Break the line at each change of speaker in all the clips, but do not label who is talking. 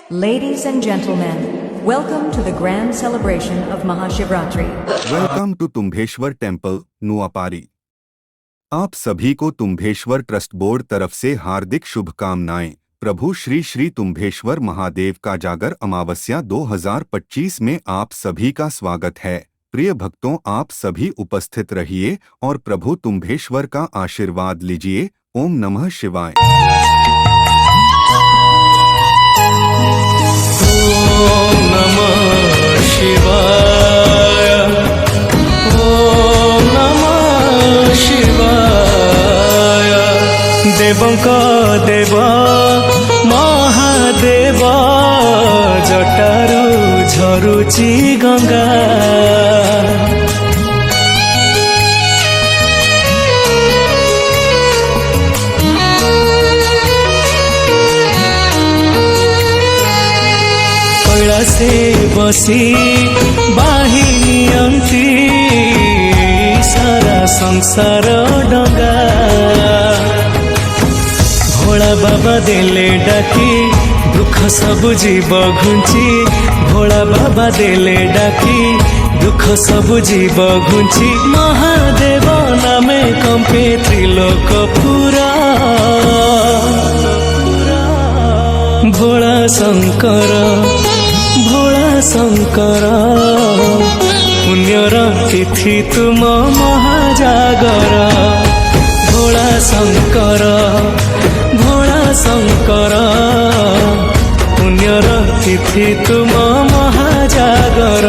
Ladies and gentlemen, welcome to the grand celebration of Mahashivratri.
Welcome to Tumbeshwar temple Nuapari. आप सभी को तुम्भेश्वर trust board तरफ से हार्दिक शुभकामनाएं। प्रभु श्री श्री तुम्भेश्वर महादेव का जागर अमावस्या 2025 में आप सभी का स्वागत है। प्रिय भक्तों, आप सभी उपस्थित रहिए और प्रभु तुम्भेश्वर का आशीर्वाद लीजिए। ओम नमः शिवाय।
ओम नमः शिवाय। ओम नमः शिवाय। देवंका देव महादेव जटारु झरुची गंगा। से बसी बाहिनियंती सारा संसार डंगा। भोला बाबा देले डाकी दुख सब जीव घुंची। भोला बाबा देले डाकी दुख सब जीव घुंची। महादेव नामे कंपे त्रिलोक पूरा। भोला शंकर भोला शंकर पुण्यर तिथि तुम महाजागर। भोला शंकर पुण्यर तिथि तुम महाजागर।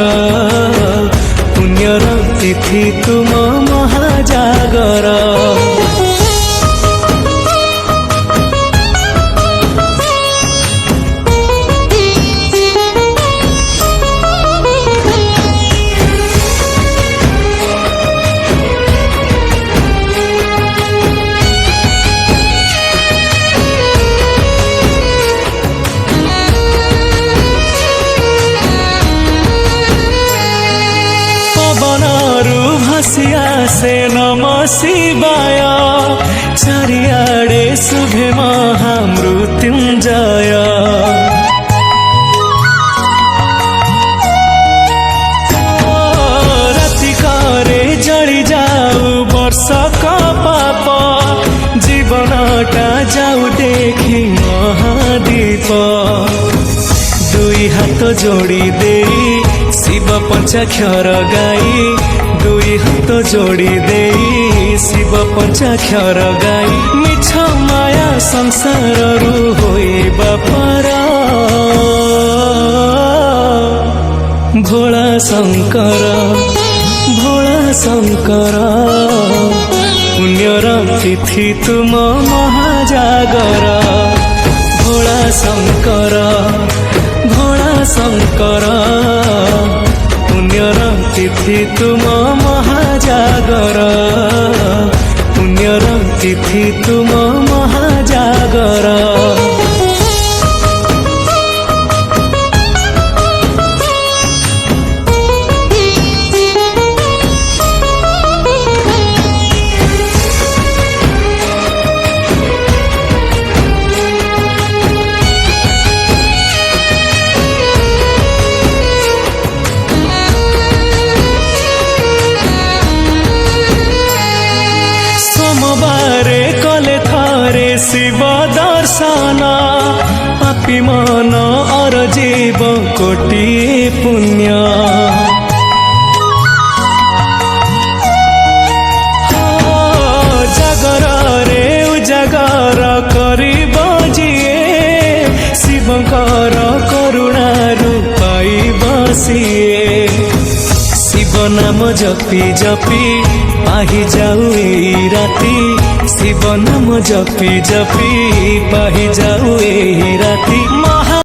पुण्यर तिथि तुम महाजागर। से नमः शिवाय चारियाडे शुभे महामृत्युंजय। राति करे जली जाऊ वर्ष का पाप। जीवनटा जाऊ देखी महादीप। दुई हाथ जोड़ी दे शिव पंचाक्षर गाई। दुई हाथ जोड़ी दे शिव पंचाक्षर गाई। मिछ माया संसार रु होइबा परा। भोला शंकर पुण्यर तिथि तुम महाजागर। भोला शंकर पुण्यर तिथि तुम महाजागर। पुण्यर तिथि तुम महाजागर। शिव दर्शन पापी मन और जीव कोटि पुण्य। जागर रे उजागर करिब जिए। शिवकर करुणारु पाइब सिए। शिव नाम जपी जपी पाहि जाऊ एई राती। शिव नाम जपी जपी पाहि जाऊ एई राती।